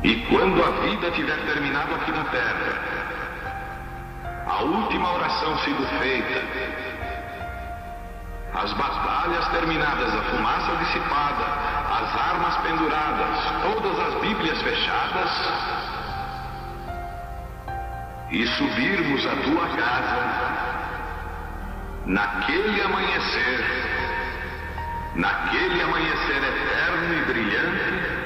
E quando a vida tiver terminado aqui na terra, a última oração sido feita, as batalhas terminadas, a fumaça dissipada, as armas penduradas, todas as Bíblias fechadas, e subirmos à tua casa, naquele amanhecer eterno e brilhante,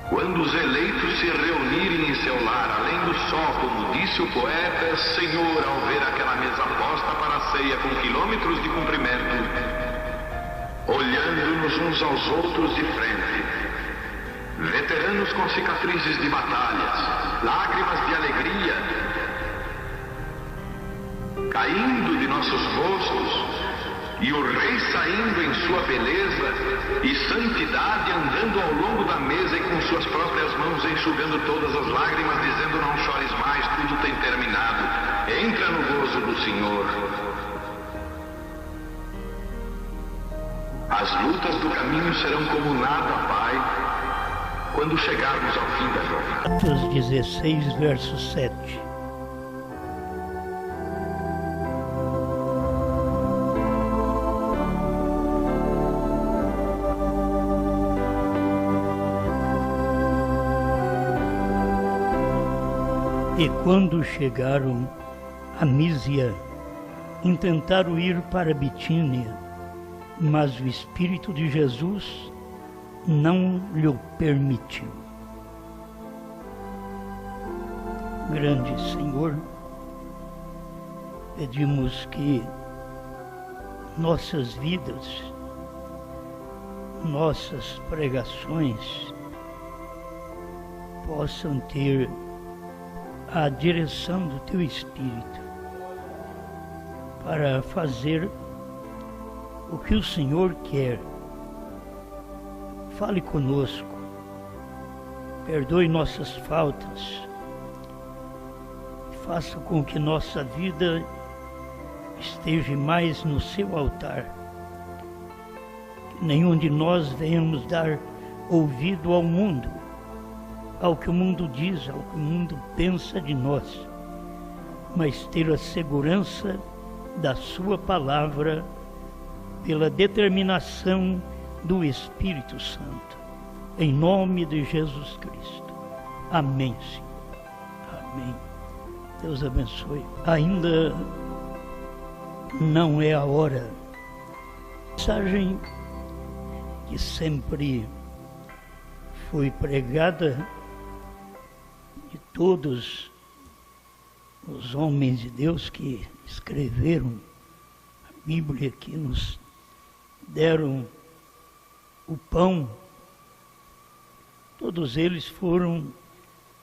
quando os eleitos se reunirem em seu lar, além do sol, como disse o poeta, Senhor, ao ver aquela mesa posta para a ceia com quilômetros de comprimento, olhando-nos uns aos outros de frente, veteranos com cicatrizes de batalhas, lágrimas de alegria caindo de nossos rostos, e o Rei saindo em sua beleza e santidade, andando ao longo da mesa e com suas próprias mãos enxugando todas as lágrimas, dizendo: não chores mais, tudo tem terminado, entra no gozo do Senhor. As lutas do caminho serão como nada, Pai, quando chegarmos ao fim da jornada. Atos 16, verso 7. E quando chegaram a Mísia, intentaram ir para Bitínia, mas o Espírito de Jesus não lhe permitiu. Grande Senhor, pedimos que nossas vidas, nossas pregações possam ter a direção do Teu Espírito para fazer o que o Senhor quer. Fale conosco, perdoe nossas faltas, faça com que nossa vida esteja mais no Seu altar. Que nenhum de nós venhamos dar ouvido ao mundo, ao que o mundo diz, ao que o mundo pensa de nós, mas ter a segurança da Sua palavra pela determinação do Espírito Santo. Em nome de Jesus Cristo. Amém, Senhor. Amém. Deus abençoe. Ainda não é a hora. Mensagem que sempre foi pregada de todos os homens de Deus que escreveram a Bíblia, que nos deram o pão, todos eles foram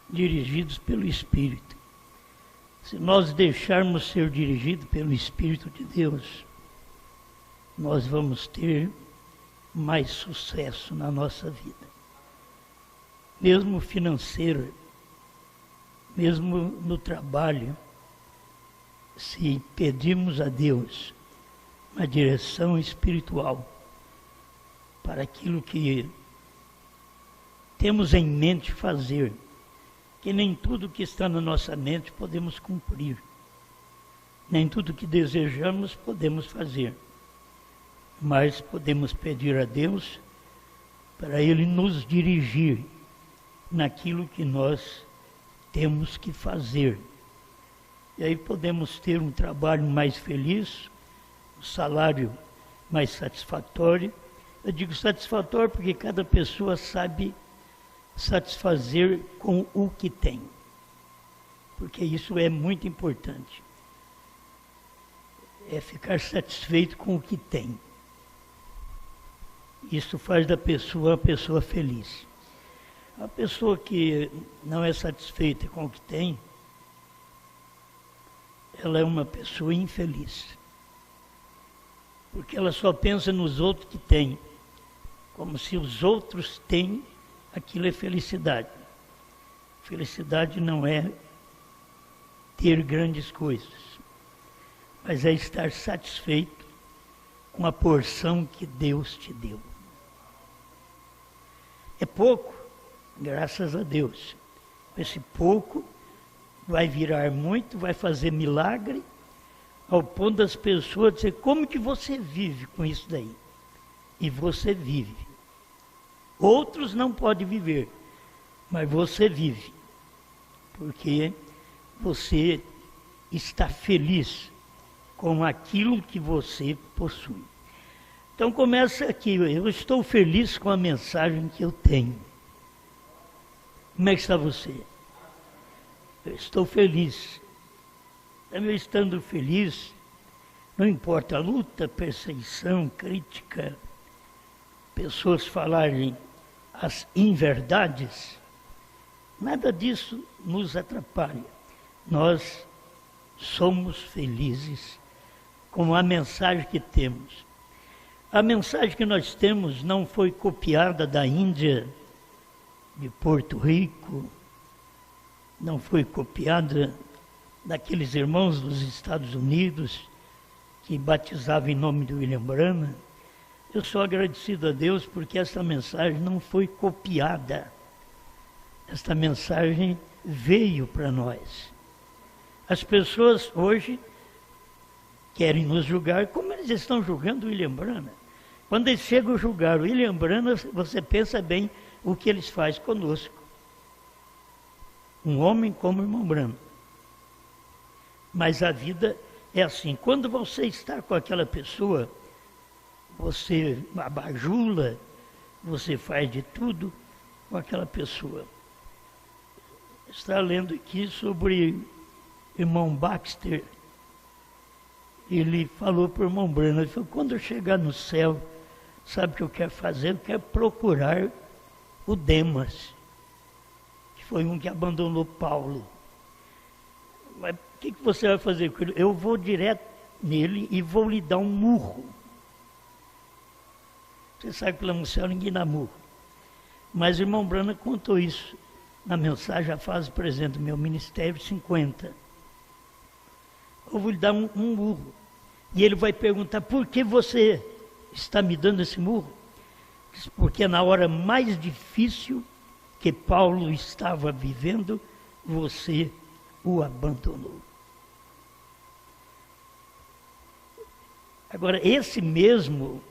dirigidos pelo Espírito. Se nós deixarmos ser dirigidos pelo Espírito de Deus, nós vamos ter mais sucesso na nossa vida, mesmo financeira, mesmo no trabalho. Se pedirmos a Deus uma direção espiritual para aquilo que temos em mente fazer, que nem tudo que está na nossa mente podemos cumprir, nem tudo que desejamos podemos fazer, mas podemos pedir a Deus para Ele nos dirigir naquilo que nós temos que fazer. E aí podemos ter um trabalho mais feliz, um salário mais satisfatório. Eu digo satisfatório porque cada pessoa sabe satisfazer com o que tem, porque isso é muito importante. É ficar satisfeito com o que tem. Isso faz da pessoa uma pessoa feliz. A pessoa que não é satisfeita com o que tem, ela é uma pessoa infeliz, porque ela só pensa nos outros que têm, como se os outros têm, aquilo é felicidade. Felicidade não é ter grandes coisas, mas é estar satisfeito com a porção que Deus te deu. É pouco, graças a Deus. Esse pouco vai virar muito, vai fazer milagre, ao ponto das pessoas dizer, como que você vive com isso daí? E você vive. Outros não podem viver, mas você vive, porque você está feliz com aquilo que você possui. Então começa aqui, eu estou feliz com a mensagem que eu tenho. Como é que está você? Eu estou feliz. Eu estando feliz, não importa a luta, perseguição, crítica, pessoas falarem as inverdades, nada disso nos atrapalha. Nós somos felizes com a mensagem que temos. A mensagem que nós temos não foi copiada da Índia, de Porto Rico, não foi copiada daqueles irmãos dos Estados Unidos que batizavam em nome de William Branham. Eu sou agradecido a Deus porque essa mensagem não foi copiada. Esta mensagem veio para nós. As pessoas hoje querem nos julgar como eles estão julgando William Branham. Quando eles chegam a julgar o William Branham, você pensa bem o que eles fazem conosco. Um homem como o irmão Branham. Mas a vida é assim. Quando você está com aquela pessoa, você abajula, você faz de tudo com aquela pessoa. Está lendo aqui sobre o irmão Baxter. Ele falou para o irmão Branham, ele falou, quando eu chegar no céu, sabe o que eu quero fazer? Eu quero procurar o Demas, que foi um que abandonou Paulo. Mas o que você vai fazer com ele? Eu vou direto nele e vou lhe dar um murro. Você sabe que lá no céu ninguém dá murro. Mas o irmão Branham contou isso na mensagem, a fase presente do meu ministério 50. Eu vou lhe dar um murro. E ele vai perguntar, por que você está me dando esse murro? Porque na hora mais difícil que Paulo estava vivendo, você o abandonou. Agora, esse mesmo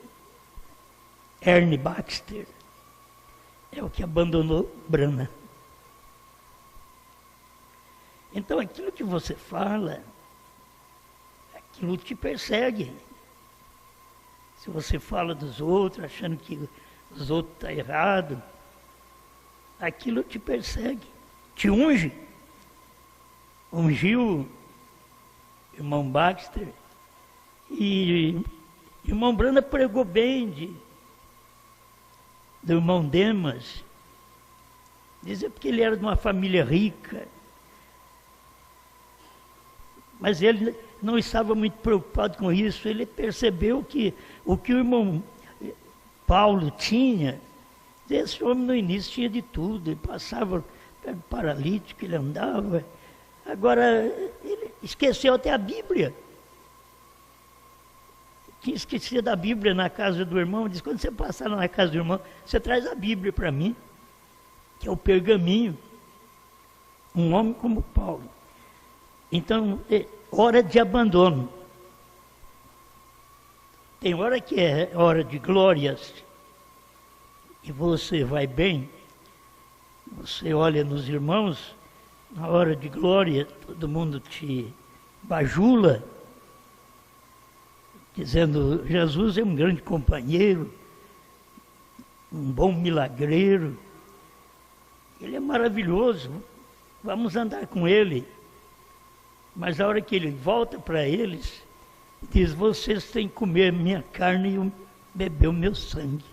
Ernie Baxter é o que abandonou Branham. Então, aquilo que você fala, aquilo te persegue. Se você fala dos outros, achando que os outros estão errados, aquilo te persegue, te unge. Ungiu o irmão Baxter e o irmão Branham pregou bem do irmão Demas, dizia porque ele era de uma família rica, mas ele não estava muito preocupado com isso. Ele percebeu que o que o irmão Paulo tinha, esse homem no início tinha de tudo, ele passava paralítico, ele andava. Agora, ele esqueceu até a Bíblia. Tinha esquecido a Bíblia na casa do irmão. Diz, quando você passar na casa do irmão, você traz a Bíblia para mim, que é o pergaminho. Um homem como Paulo. Então, é hora de abandono. Tem hora que é hora de glórias, e você vai bem, você olha nos irmãos, na hora de glória, todo mundo te bajula, dizendo, Jesus é um grande companheiro, um bom milagreiro, ele é maravilhoso, vamos andar com ele. Mas a hora que ele volta para eles, diz, vocês têm que comer minha carne e beber o meu sangue.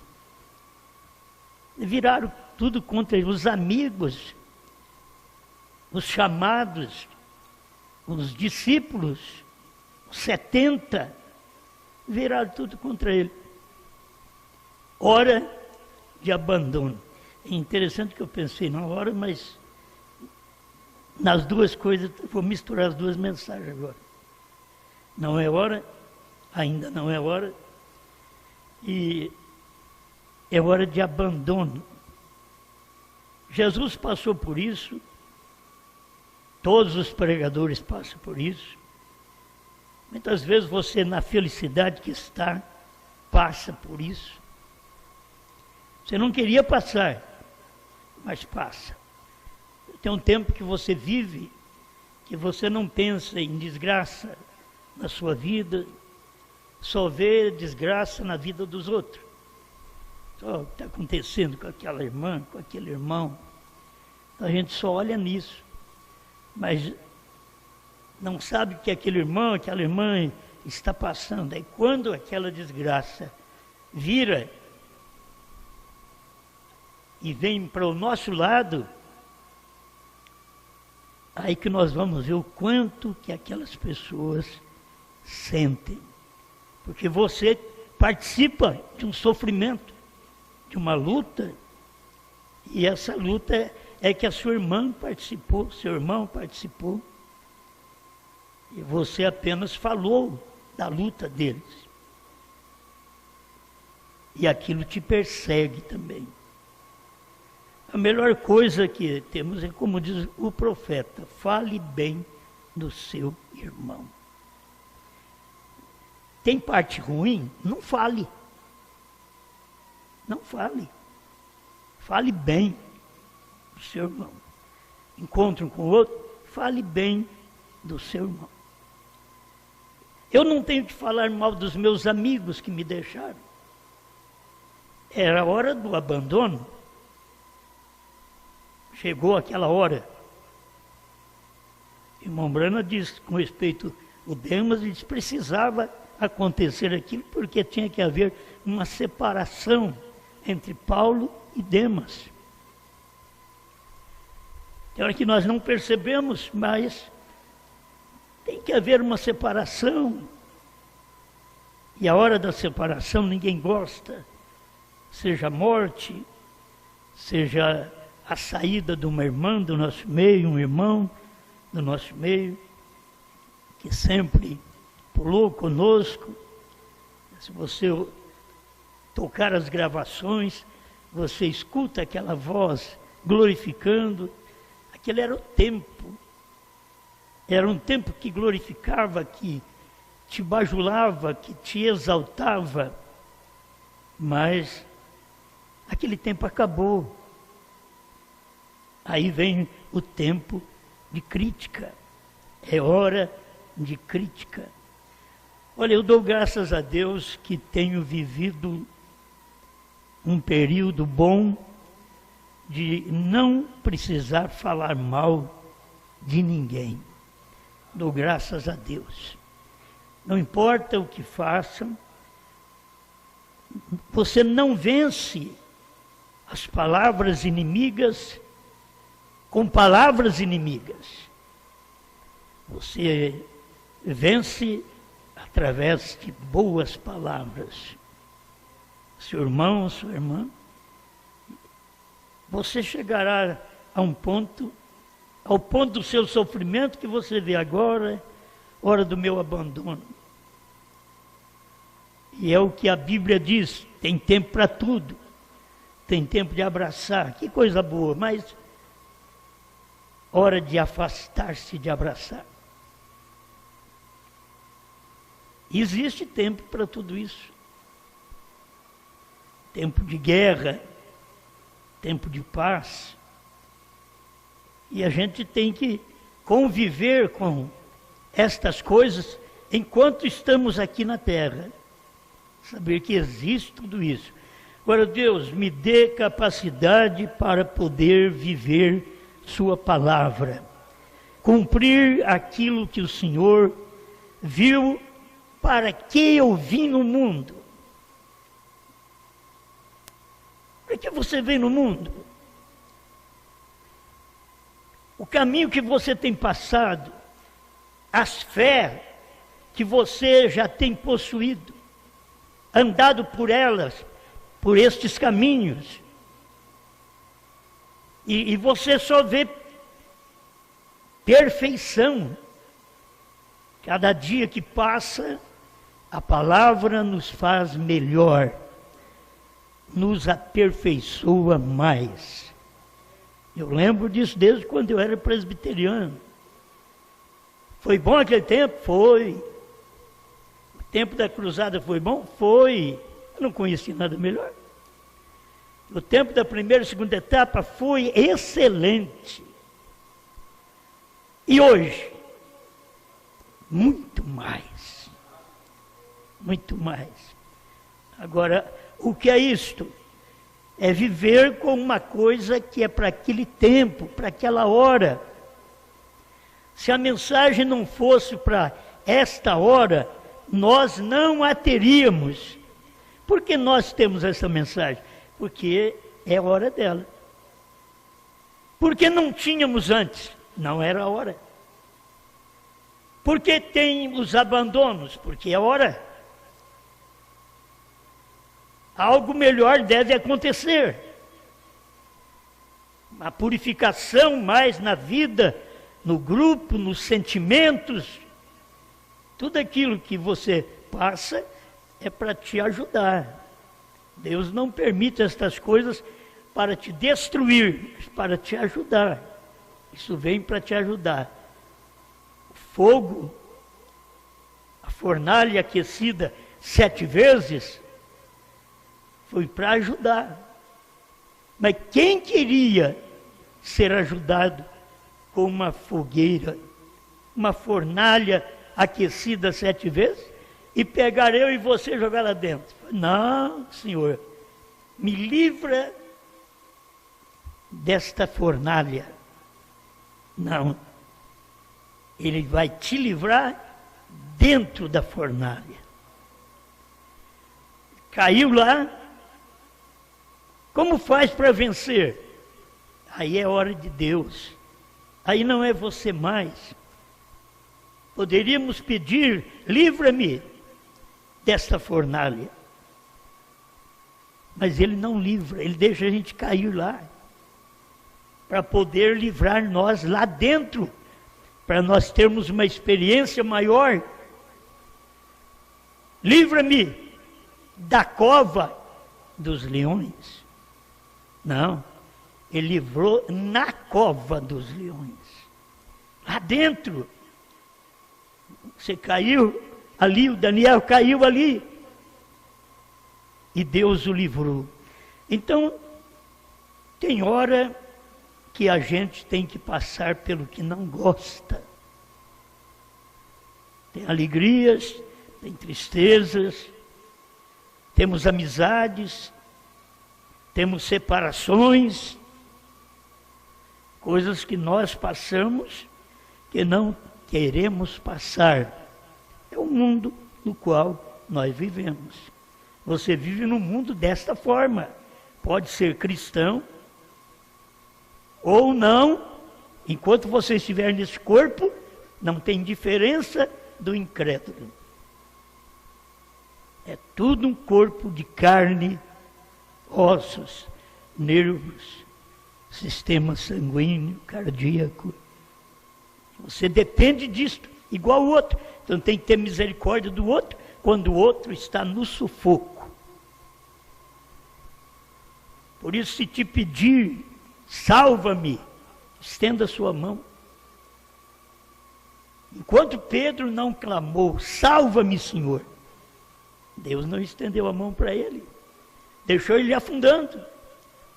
E viraram tudo contra ele, os amigos, os chamados, os discípulos, os 70, viraram tudo contra ele. Hora de abandono. É interessante que eu pensei na hora, mas nas duas coisas, vou misturar as duas mensagens agora. Não é hora, ainda não é hora, e é hora de abandono. Jesus passou por isso, todos os pregadores passam por isso. Muitas vezes você, na felicidade que está, passa por isso. Você não queria passar, mas passa. Tem um tempo que você vive, que você não pensa em desgraça na sua vida, só vê desgraça na vida dos outros. Só o que está acontecendo com aquela irmã, com aquele irmão. Então a gente só olha nisso, mas não sabe que aquele irmão, aquela irmã está passando. Aí quando aquela desgraça vira e vem para o nosso lado, aí que nós vamos ver o quanto que aquelas pessoas sentem. Porque você participa de um sofrimento, de uma luta, e essa luta é que a sua irmã participou, seu irmão participou, e você apenas falou da luta deles. E aquilo te persegue também. A melhor coisa que temos é, como diz o profeta, fale bem do seu irmão. Tem parte ruim? Não fale. Não fale. Fale bem do seu irmão. Encontre um com o outro, fale bem do seu irmão. Eu não tenho que falar mal dos meus amigos que me deixaram. Era a hora do abandono. Chegou aquela hora. Irmão Brana diz, com respeito ao Demas, diz, precisava acontecer aquilo porque tinha que haver uma separação entre Paulo e Demas. Tem hora que nós não percebemos, mas tem que haver uma separação. E a hora da separação ninguém gosta. Seja a morte, seja a saída de uma irmã do nosso meio, um irmão do nosso meio, que sempre pulou conosco. Se você tocar as gravações, você escuta aquela voz glorificando. Aquele era o tempo. Era um tempo que glorificava, que te bajulava, que te exaltava. Mas aquele tempo acabou. Aí vem o tempo de crítica. É hora de crítica. Olha, eu dou graças a Deus que tenho vivido um período bom de não precisar falar mal de ninguém. Dou graças a Deus. Não importa o que façam, você não vence as palavras inimigas com palavras inimigas. Você vence através de boas palavras. Seu irmão, sua irmã, você chegará a um ponto, ao ponto do seu sofrimento que você vê agora, hora do meu abandono. E é o que a Bíblia diz, tem tempo para tudo. Tem tempo de abraçar, que coisa boa, mas hora de afastar-se de abraçar. Existe tempo para tudo isso. Tempo de guerra, tempo de paz. E a gente tem que conviver com estas coisas enquanto estamos aqui na terra. Saber que existe tudo isso. Agora, Deus, me dê capacidade para poder viver sua palavra. Cumprir aquilo que o Senhor viu para que eu vim no mundo. Para que você veio no mundo? O caminho que você tem passado, as fé que você já tem possuído, andado por elas, por estes caminhos, e você só vê perfeição. Cada dia que passa, a palavra nos faz melhor, nos aperfeiçoa mais. Eu lembro disso desde quando eu era presbiteriano. Foi bom aquele tempo? Foi. O tempo da cruzada foi bom? Foi. Eu não conheci nada melhor. O tempo da primeira e segunda etapa foi excelente. E hoje? Muito mais. Muito mais. Agora, o que é isto? É viver com uma coisa que é para aquele tempo, para aquela hora. Se a mensagem não fosse para esta hora, nós não a teríamos. Por que nós temos essa mensagem? Porque é a hora dela. Porque não tínhamos antes? Não era a hora. Por que tem os abandonos? Porque é a hora. Algo melhor deve acontecer. A purificação mais na vida, no grupo, nos sentimentos. Tudo aquilo que você passa é para te ajudar. Deus não permite estas coisas para te destruir, mas para te ajudar. Isso vem para te ajudar. O fogo, a fornalha aquecida 7 vezes, foi para ajudar. Mas quem queria ser ajudado com uma fogueira, uma fornalha aquecida 7 vezes, e pegar eu e você e jogar lá dentro? Não, Senhor, me livra desta fornalha. Não, Ele vai te livrar dentro da fornalha. Caiu lá, como faz para vencer? Aí é hora de Deus, aí não é você mais. Poderíamos pedir, livra-me desta fornalha. Mas Ele não livra, Ele deixa a gente cair lá, para poder livrar nós lá dentro, para nós termos uma experiência maior. Livra-me da cova dos leões. Não, Ele livrou na cova dos leões, lá dentro. Você caiu ali, o Daniel caiu ali, e Deus o livrou. Então, tem hora que a gente tem que passar pelo que não gosta. Tem alegrias, tem tristezas, temos amizades, temos separações, coisas que nós passamos que não queremos passar. É o mundo no qual nós vivemos. Você vive num mundo desta forma. Pode ser cristão ou não. Enquanto você estiver nesse corpo, não tem diferença do incrédulo. É tudo um corpo de carne, ossos, nervos, sistema sanguíneo, cardíaco. Você depende disso, igual o outro. Então tem que ter misericórdia do outro, quando o outro está no sufoco. Por isso, se te pedir, salva-me, estenda a sua mão. Enquanto Pedro não clamou, salva-me, Senhor, Deus não estendeu a mão para ele. Deixou ele afundando.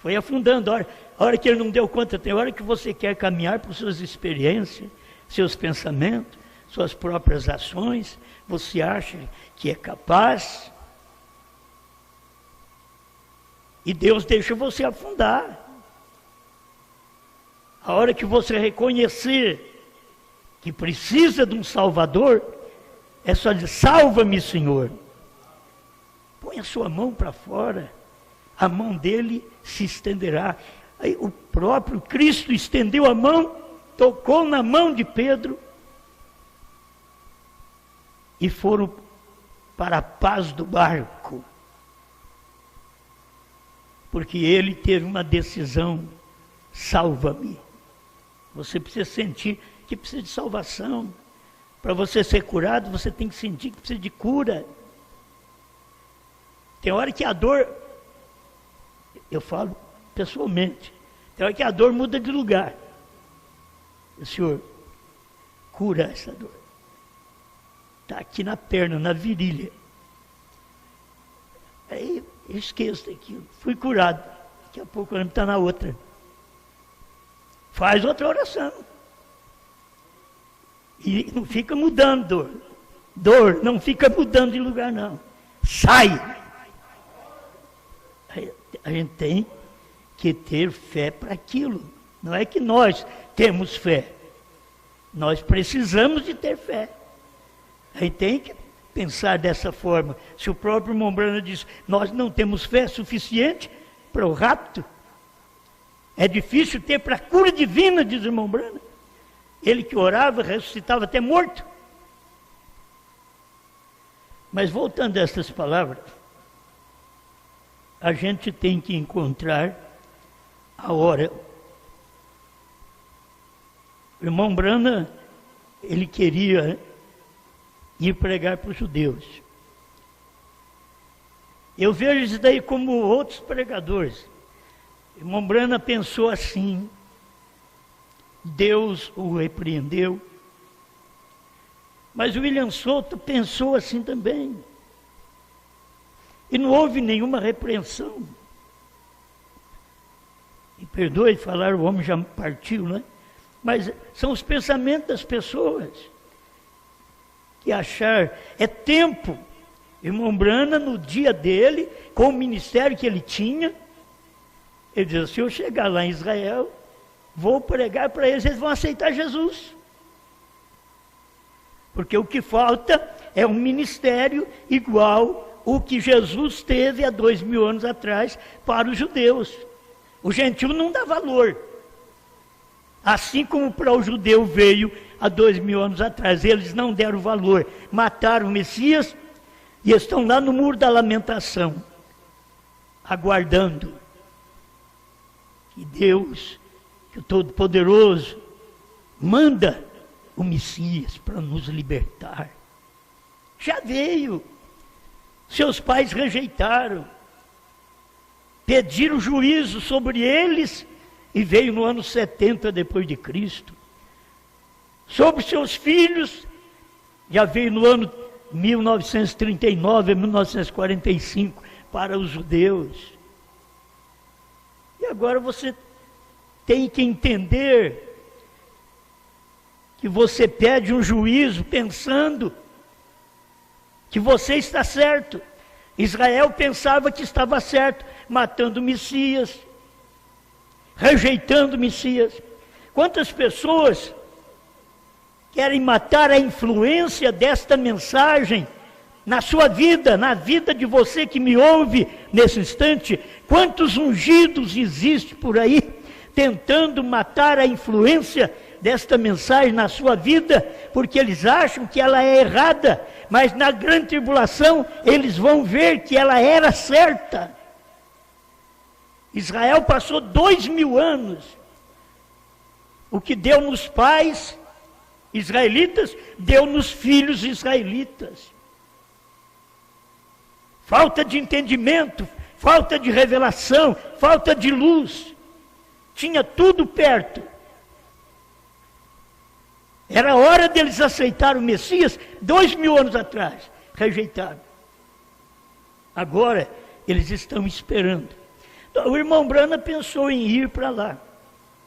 Foi afundando. A hora que ele não deu conta, tem hora que você quer caminhar por suas experiências, seus pensamentos, suas próprias ações, você acha que é capaz, e Deus deixa você afundar. A hora que você reconhecer que precisa de um Salvador, é só dizer, salva-me, Senhor. Põe a sua mão para fora, a mão dele se estenderá. Aí, o próprio Cristo estendeu a mão, tocou na mão de Pedro, e foram para a paz do barco. Porque ele teve uma decisão, salva-me. Você precisa sentir que precisa de salvação. Para você ser curado, você tem que sentir que precisa de cura. Tem hora que a dor, eu falo pessoalmente, Então é que a dor muda de lugar. O Senhor cura essa dor. Está aqui na perna, na virilha. Aí eu esqueço daquilo. Fui curado. Daqui a pouco ele está na outra. Faz outra oração. E não fica mudando dor. Dor não fica mudando de lugar, não. Sai! A gente tem que ter fé para aquilo. Não é que nós temos fé. Nós precisamos de ter fé. A gente tem que pensar dessa forma. Se o próprio Mombrana diz, nós não temos fé suficiente para o rapto, é difícil ter para a cura divina, diz o Mombrana. Ele que orava, ressuscitava até morto. Mas voltando a essas palavras, a gente tem que encontrar a hora. O irmão Brana, ele queria ir pregar para os judeus. Eu vejo isso daí como outros pregadores. O irmão Brana pensou assim, Deus o repreendeu. Mas o William Souto pensou assim também. E não houve nenhuma repreensão. E perdoe falar, o homem já partiu, né? Mas são os pensamentos das pessoas. Que achar, é tempo. Irmão Brana, no dia dele, com o ministério que ele tinha, ele diz, se eu chegar lá em Israel, vou pregar para eles, eles vão aceitar Jesus. Porque o que falta é um ministério igual o que Jesus teve há 2000 anos atrás para os judeus. O gentil não dá valor. Assim como para o judeu veio há 2000 anos atrás. Eles não deram valor. Mataram o Messias e estão lá no muro da lamentação, aguardando que Deus, que o Todo-Poderoso, manda o Messias para nos libertar. Já veio. Seus pais rejeitaram. Pediram juízo sobre eles e veio no ano 70 depois de Cristo. Sobre seus filhos, já veio no ano 1939, 1945 para os judeus. E agora você tem que entender que você pede um juízo pensando que você está certo. Israel pensava que estava certo, matando o Messias, rejeitando o Messias. Quantas pessoas querem matar a influência desta mensagem na sua vida, na vida de você que me ouve nesse instante? Quantos ungidos existem por aí tentando matar a influência desta mensagem na sua vida, porque eles acham que ela é errada, mas na grande tribulação eles vão ver que ela era certa. Israel passou 2000 anos. O que deu nos pais israelitas, deu nos filhos israelitas. Falta de entendimento, falta de revelação, falta de luz. Tinha tudo perto. Era hora deles aceitar o Messias 2000 anos atrás. Rejeitaram. Agora, eles estão esperando. Então, o irmão Brana pensou em ir para lá.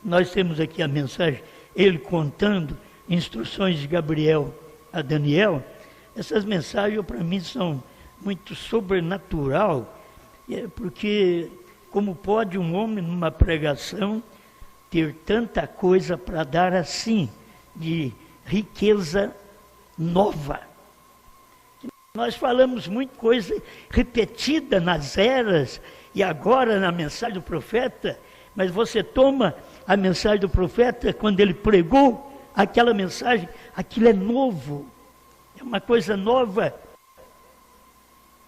Nós temos aqui a mensagem, ele contando instruções de Gabriel a Daniel. Essas mensagens, para mim, são muito sobrenatural, porque como pode um homem, numa pregação, ter tanta coisa para dar assim, de riqueza nova. Nós falamos muito coisa repetida nas eras e agora na mensagem do profeta, mas você toma a mensagem do profeta, quando ele pregou aquela mensagem, aquilo é novo, é uma coisa nova.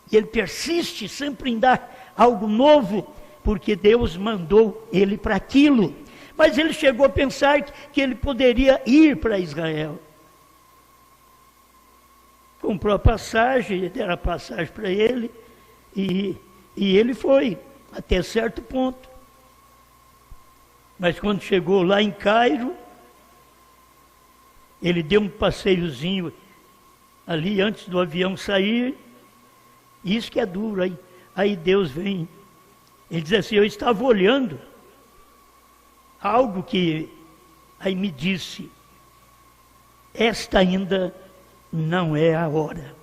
E ele persiste sempre em dar algo novo, porque Deus mandou ele para aquilo. Mas ele chegou a pensar que ele poderia ir para Israel. Comprou a passagem, deram a passagem para ele, e ele foi, até certo ponto. Mas quando chegou lá em Cairo, ele deu um passeiozinho ali antes do avião sair. Isso que é duro. Aí Deus vem. Ele diz assim, eu estava olhando algo que aí me disse, esta ainda não é a hora.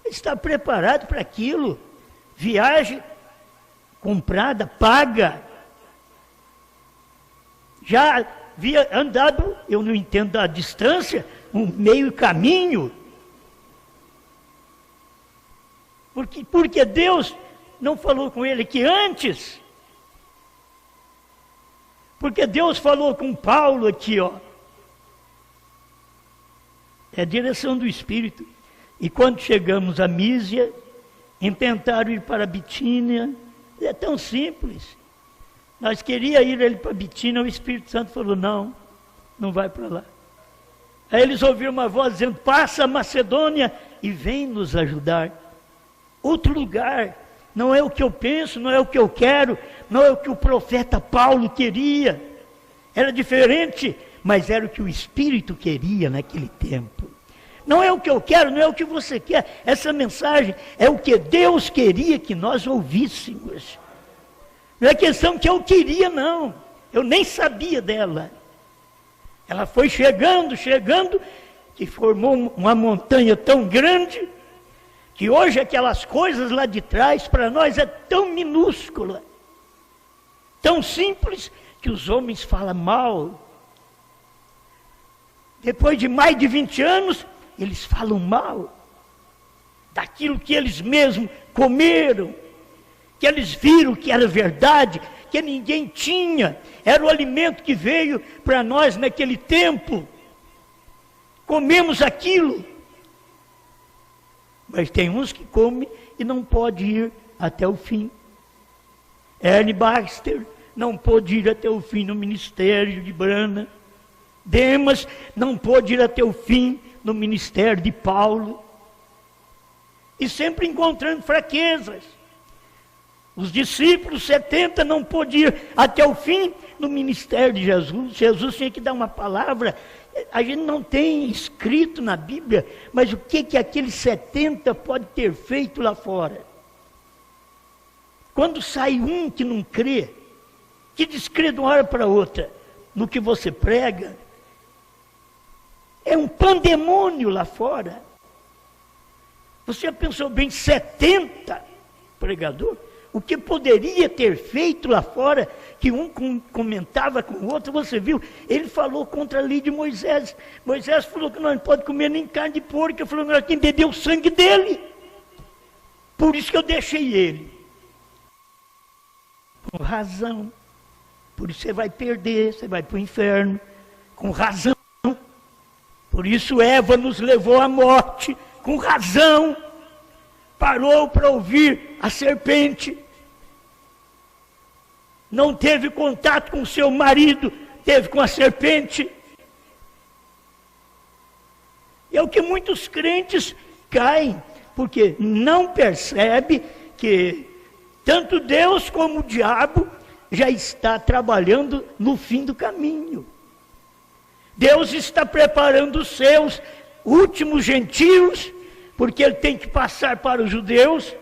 Está preparado para aquilo? Viagem comprada, paga. Já havia andado, eu não entendo a distância, um meio caminho. Porque Deus não falou com ele que antes? Porque Deus falou com Paulo aqui, ó. É a direção do Espírito. E quando chegamos a Mísia, intentaram ir para Bitínia. É tão simples. Nós queríamos ir ele para Bitínia, o Espírito Santo falou, não vai para lá. Aí eles ouviram uma voz dizendo, passa a Macedônia e vem nos ajudar. Outro lugar, não é o que eu penso, não é o que eu quero, não é o que o profeta Paulo queria. Era diferente, mas era o que o Espírito queria naquele tempo. Não é o que eu quero, não é o que você quer. Essa mensagem é o que Deus queria que nós ouvíssemos. Não é questão que eu queria, não. Eu nem sabia dela. Ela foi chegando, que formou uma montanha tão grande, que hoje aquelas coisas lá de trás, para nós, é tão minúscula, tão simples, que os homens falam mal. Depois de mais de 20 anos, eles falam mal daquilo que eles mesmos comeram, que eles viram que era verdade, que ninguém tinha, era o alimento que veio para nós naquele tempo. Comemos aquilo. Mas tem uns que comem e não pode ir até o fim. Ernie Baxter não pôde ir até o fim no ministério de Brana. Demas não pôde ir até o fim no ministério de Paulo. E sempre encontrando fraquezas. Os discípulos, 70, não podiam ir até o fim no ministério de Jesus. Jesus tinha que dar uma palavra. A gente não tem escrito na Bíblia, mas o que aqueles 70 pode ter feito lá fora? Quando sai um que não crê, que descrê de uma hora para outra no que você prega, é um pandemônio lá fora. Você já pensou bem, 70 pregadores? O que poderia ter feito lá fora, que um comentava com o outro, você viu? Ele falou contra a lei de Moisés. Moisés falou que nós não pode comer nem carne de porco. Ele falou, nós temos que beber o sangue dele. Por isso que eu deixei ele. Com razão. Por isso você vai perder, você vai para o inferno. Com razão. Por isso Eva nos levou à morte. Com razão. Parou para ouvir a serpente. Não teve contato com seu marido, teve com a serpente. É o que muitos crentes caem, porque não percebe que tanto Deus como o diabo já está trabalhando no fim do caminho. Deus está preparando os seus últimos gentios, porque ele tem que passar para os judeus.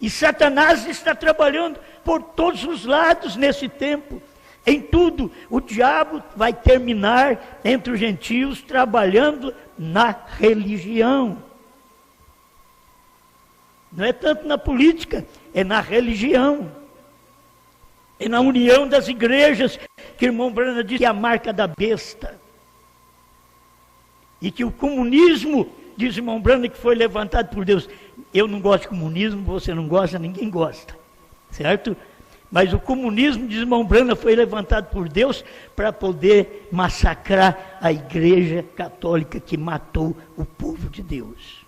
E Satanás está trabalhando por todos os lados nesse tempo. Em tudo, o diabo vai terminar entre os gentios trabalhando na religião. Não é tanto na política, é na religião. É na união das igrejas, que o irmão Brana diz que é a marca da besta. E que o comunismo, diz o irmão Brana, que foi levantado por Deus. Eu não gosto de comunismo, você não gosta, ninguém gosta. Certo? Mas o comunismo, diz o irmão Brana, foi levantado por Deus para poder massacrar a igreja católica que matou o povo de Deus.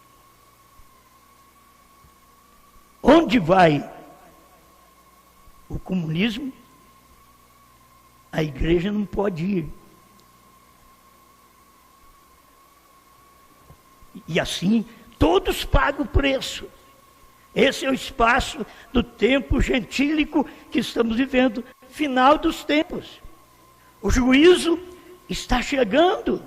Onde vai o comunismo, a igreja não pode ir. E assim, todos pagam o preço. Esse é o espaço do tempo gentílico que estamos vivendo, final dos tempos. O juízo está chegando.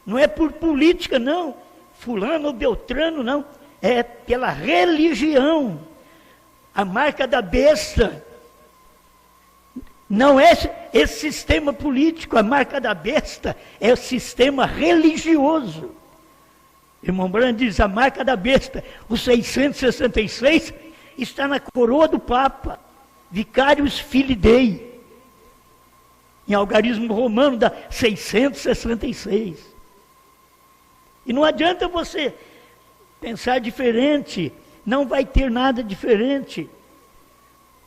Não é por política, não. Fulano ou Beltrano, não. É pela religião. A marca da besta. Não é esse sistema político. A marca da besta é o sistema religioso. Irmão Brando diz, a marca da besta, o 666, está na coroa do Papa, Vicarius Filii Dei, em algarismo romano da 666. E não adianta você pensar diferente, não vai ter nada diferente.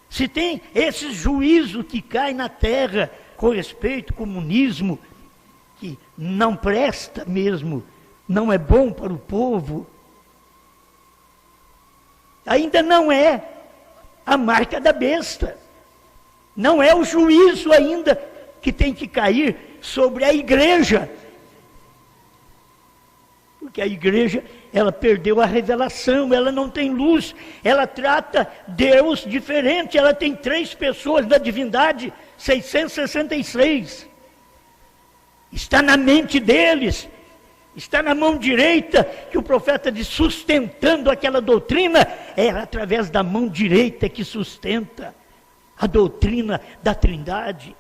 Se tem esse juízo que cai na terra com respeito ao comunismo, que não presta mesmo, não é bom para o povo, ainda não é a marca da besta, não é o juízo ainda que tem que cair sobre a igreja, porque a igreja, ela perdeu a revelação, ela não tem luz, ela trata Deus diferente, ela tem 3 pessoas da divindade, 666, está na mente deles, está na mão direita, que o profeta diz, sustentando aquela doutrina, é através da mão direita que sustenta a doutrina da Trindade.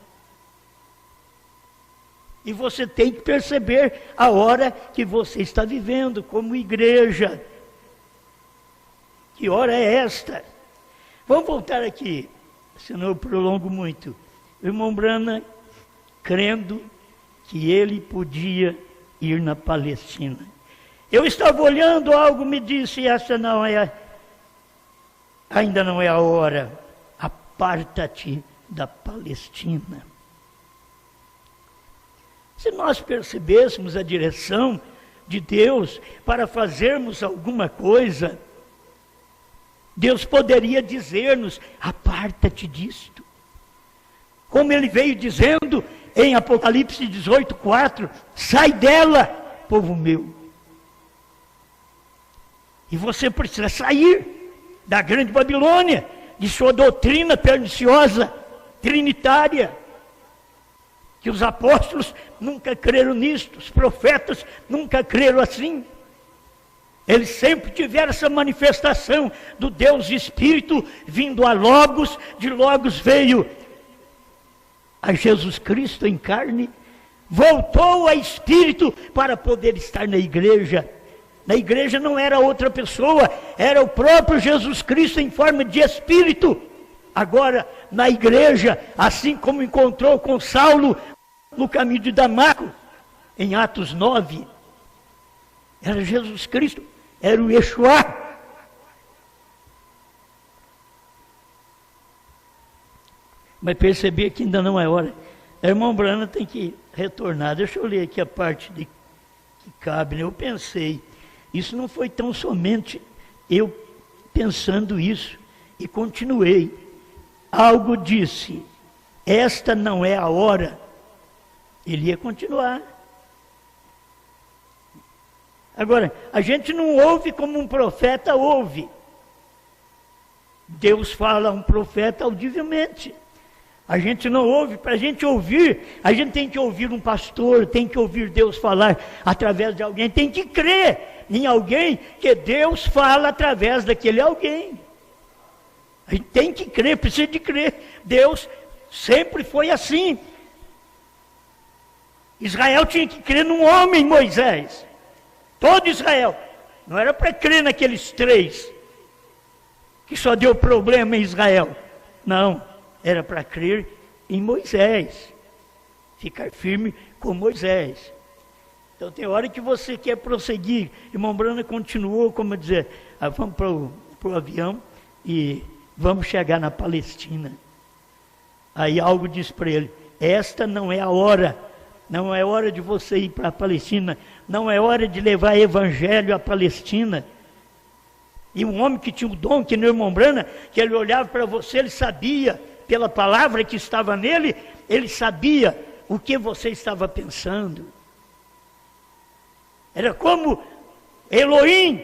E você tem que perceber a hora que você está vivendo como igreja. Que hora é esta? Vamos voltar aqui, senão eu prolongo muito. O irmão Brana, crendo que ele podia ir na Palestina. Eu estava olhando, algo me disse, ainda não é a hora, aparta-te da Palestina. Se nós percebêssemos a direção de Deus para fazermos alguma coisa, Deus poderia dizer-nos, aparta-te disto. Como ele veio dizendo em Apocalipse 18:4, sai dela, povo meu. E você precisa sair da grande Babilônia, de sua doutrina perniciosa, trinitária, que os apóstolos nunca creram nisto, os profetas nunca creram assim. Eles sempre tiveram essa manifestação do Deus Espírito vindo a Logos, de Logos veio a Jesus Cristo em carne, voltou a Espírito para poder estar na igreja. Na igreja não era outra pessoa, era o próprio Jesus Cristo em forma de Espírito. Agora, na igreja, assim como encontrou com Saulo no caminho de Damasco, em Atos 9, era Jesus Cristo, era o Yeshua. Mas perceber que ainda não é hora. A irmã Brana tem que retornar. Deixa eu ler aqui a parte que cabe, né? Eu pensei, isso não foi tão somente eu pensando isso, e continuei. Algo disse, esta não é a hora. Ele ia continuar. Agora, a gente não ouve como um profeta ouve. Deus fala a um profeta audivelmente. A gente não ouve, para a gente ouvir, a gente tem que ouvir um pastor, tem que ouvir Deus falar através de alguém, tem que crer em alguém que Deus fala através daquele alguém. A gente tem que crer, precisa de crer. Deus sempre foi assim. Israel tinha que crer num homem, Moisés. Todo Israel. Não era para crer naqueles 3 que só deu problema em Israel. Não. Era para crer em Moisés, ficar firme com Moisés. Então tem hora que você quer prosseguir. Irmão Brana continuou, como dizer, vamos para o avião e vamos chegar na Palestina. Aí algo diz para ele, esta não é a hora, não é hora de você ir para a Palestina, não é hora de levar evangelho à Palestina. E um homem que tinha o dom, que nem o irmão Brana, que ele olhava para você, ele sabia, pela palavra que estava nele, ele sabia o que você estava pensando. Era como Elohim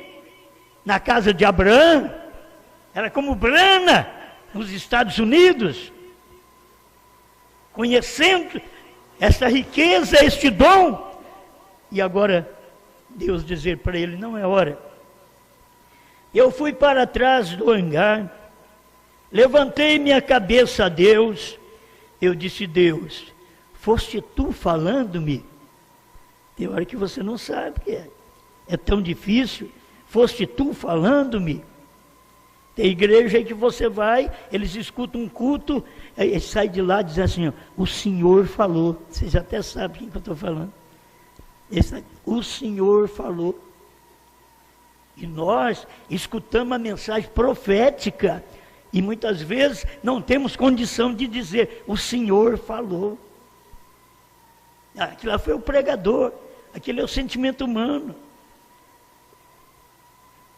na casa de Abraão, era como Brana, nos Estados Unidos, conhecendo essa riqueza, este dom, e agora Deus dizer para ele, não é hora. Eu fui para trás do hangar, levantei minha cabeça a Deus, eu disse, Deus, foste tu falando-me? Tem hora que você não sabe que é tão difícil, foste tu falando-me? Tem igreja aí que você vai, eles escutam um culto, aí sai de lá e diz assim, ó, o Senhor falou. Você já até sabe quem que eu estou falando. O Senhor falou. E nós escutamos a mensagem profética, e muitas vezes não temos condição de dizer, o Senhor falou. Aquilo lá foi o pregador, aquele é o sentimento humano.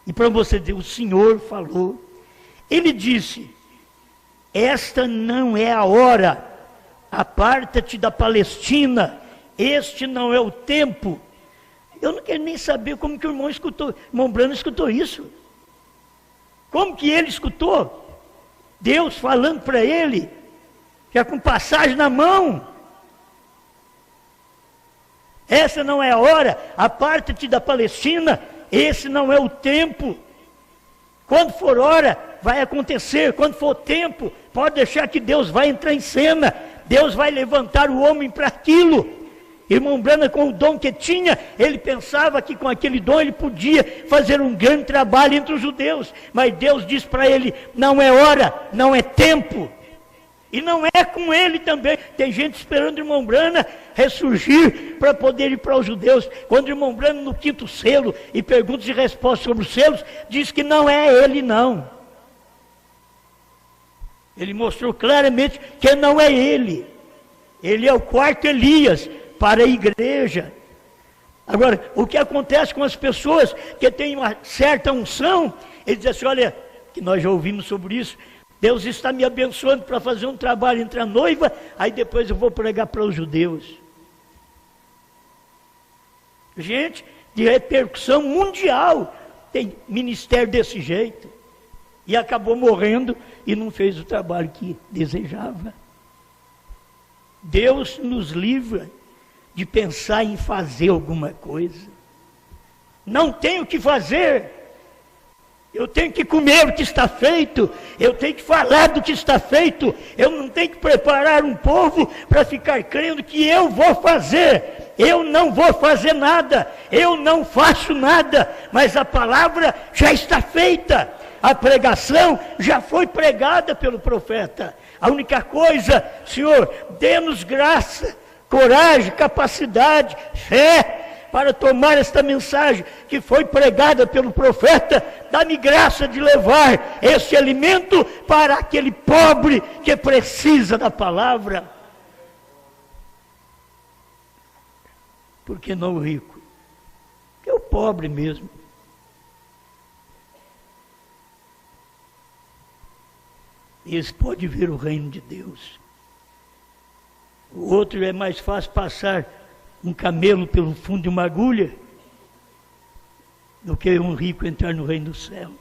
E para você dizer, o Senhor falou. Ele disse, esta não é a hora, aparta-te da Palestina, este não é o tempo. Eu não quero nem saber como que o irmão escutou, irmão Brano escutou isso. Como que ele escutou? Deus falando para ele, já com passagem na mão. Essa não é a hora, aparta-te da Palestina, esse não é o tempo. Quando for hora, vai acontecer. Quando for tempo, pode deixar que Deus vai entrar em cena. Deus vai levantar o homem para aquilo. Irmão Brana, com o dom que tinha, ele pensava que com aquele dom ele podia fazer um grande trabalho entre os judeus. Mas Deus diz para ele, não é hora, não é tempo. E não é com ele também. Tem gente esperando o irmão Brana ressurgir para poder ir para os judeus. Quando o irmão Brana no 5º selo e perguntas e respostas sobre os selos, diz que não é ele não. Ele mostrou claramente que não é ele. Ele é o 4º Elias para a igreja. Agora, o que acontece com as pessoas que têm uma certa unção, eles dizem assim, olha, que nós já ouvimos sobre isso, Deus está me abençoando para fazer um trabalho entre a noiva, aí depois eu vou pregar para os judeus. Gente de repercussão mundial tem ministério desse jeito. E acabou morrendo e não fez o trabalho que desejava. Deus nos livra de pensar em fazer alguma coisa. Não tenho o que fazer. Eu tenho que comer o que está feito, eu tenho que falar do que está feito, eu não tenho que preparar um povo para ficar crendo que eu vou fazer. Eu não vou fazer nada, eu não faço nada, mas a palavra já está feita, a pregação já foi pregada pelo profeta. A única coisa, Senhor, dê-nos graça, coragem, capacidade, fé, para tomar esta mensagem que foi pregada pelo profeta, dá-me graça de levar esse alimento para aquele pobre que precisa da palavra. Por que não o rico? Porque é o pobre mesmo. Esse pode ver o reino de Deus. O outro é mais fácil passar um camelo pelo fundo de uma agulha do que um rico entrar no reino do céu,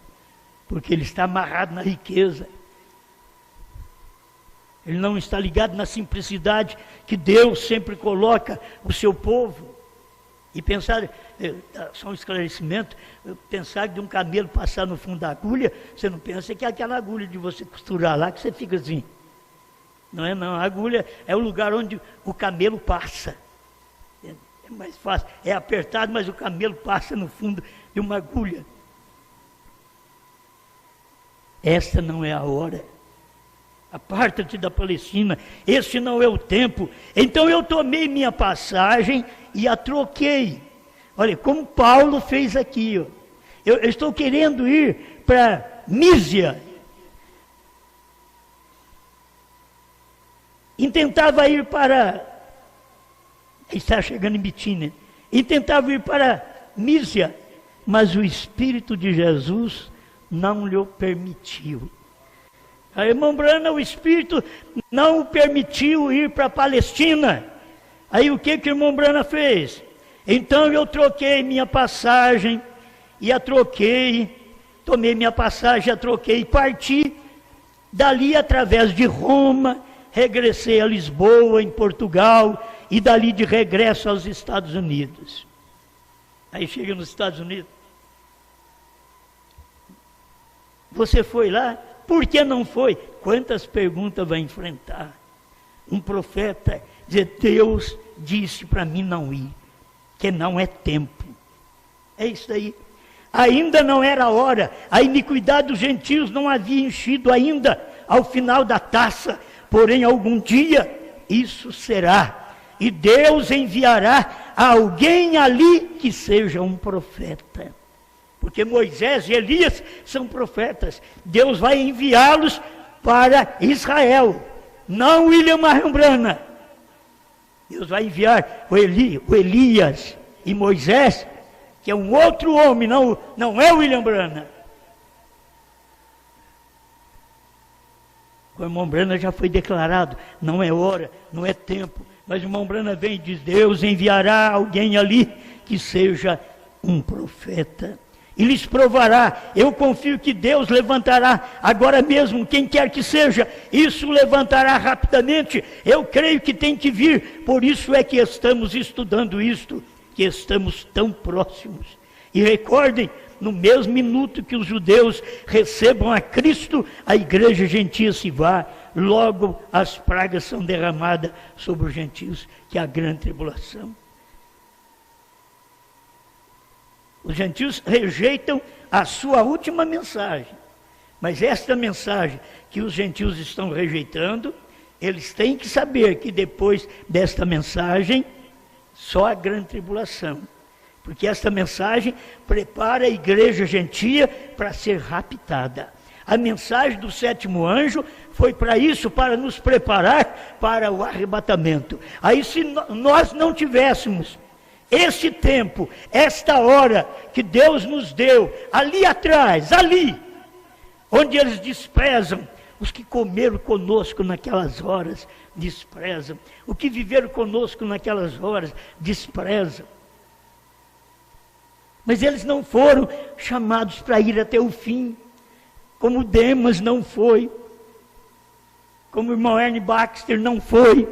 porque ele está amarrado na riqueza, ele não está ligado na simplicidade que Deus sempre coloca o seu povo. E pensar, só um esclarecimento, pensar que de um camelo passar no fundo da agulha, você não pensa que é aquela agulha de você costurar lá que você fica assim, não é não, a agulha é o lugar onde o camelo passa. É mais fácil, é apertado, mas o camelo passa no fundo de uma agulha. Esta não é a hora. Aparta-te da Palestina, este não é o tempo. Então eu tomei minha passagem e a troquei. Olha, como Paulo fez aqui. Ó. Eu estou querendo ir para Mísia. Intentava ir para... Está chegando em Bitínia. E tentava ir para Mísia, mas o Espírito de Jesus não lhe permitiu. A irmã Brana, o Espírito não o permitiu ir para a Palestina. Aí o que o irmão Brana fez? Então eu troquei minha passagem e a troquei tomei minha passagem, já troquei, parti. Dali, através de Roma, regressei a Lisboa, em Portugal, e dali de regresso aos Estados Unidos. Aí chega nos Estados Unidos. Você foi lá? Por que não foi? Quantas perguntas vai enfrentar? Um profeta dizer, Deus disse para mim não ir, que não é tempo. É isso aí. Ainda não era a hora, a iniquidade dos gentios não havia enchido ainda ao final da taça, porém algum dia isso será, e Deus enviará alguém ali que seja um profeta. Porque Moisés e Elias são profetas. Deus vai enviá-los para Israel, não William Marion Branham. Deus vai enviar o Elias e Moisés, que é um outro homem, não é William Branham. O irmão Branham já foi declarado, não é hora, não é tempo. Mas o irmão Branham vem e diz, Deus enviará alguém ali que seja um profeta. E lhes provará, eu confio que Deus levantará agora mesmo, quem quer que seja, isso levantará rapidamente, eu creio que tem que vir, por isso é que estamos estudando isto, que estamos tão próximos. E recordem, no mesmo minuto que os judeus recebam a Cristo, a igreja gentia se vá, logo as pragas são derramadas sobre os gentios, que é a grande tribulação. Os gentios rejeitam a sua última mensagem. Mas esta mensagem que os gentios estão rejeitando, eles têm que saber que depois desta mensagem, só a grande tribulação. Porque esta mensagem prepara a igreja gentia para ser raptada. A mensagem do sétimo anjo foi para isso, para nos preparar para o arrebatamento. Aí se nós não tivéssemos esse tempo, esta hora que Deus nos deu, ali atrás, ali, onde eles desprezam, os que comeram conosco naquelas horas, desprezam, o que viveram conosco naquelas horas, desprezam. Mas eles não foram chamados para ir até o fim, como Demas não foi, como o irmão Ernie Baxter não foi.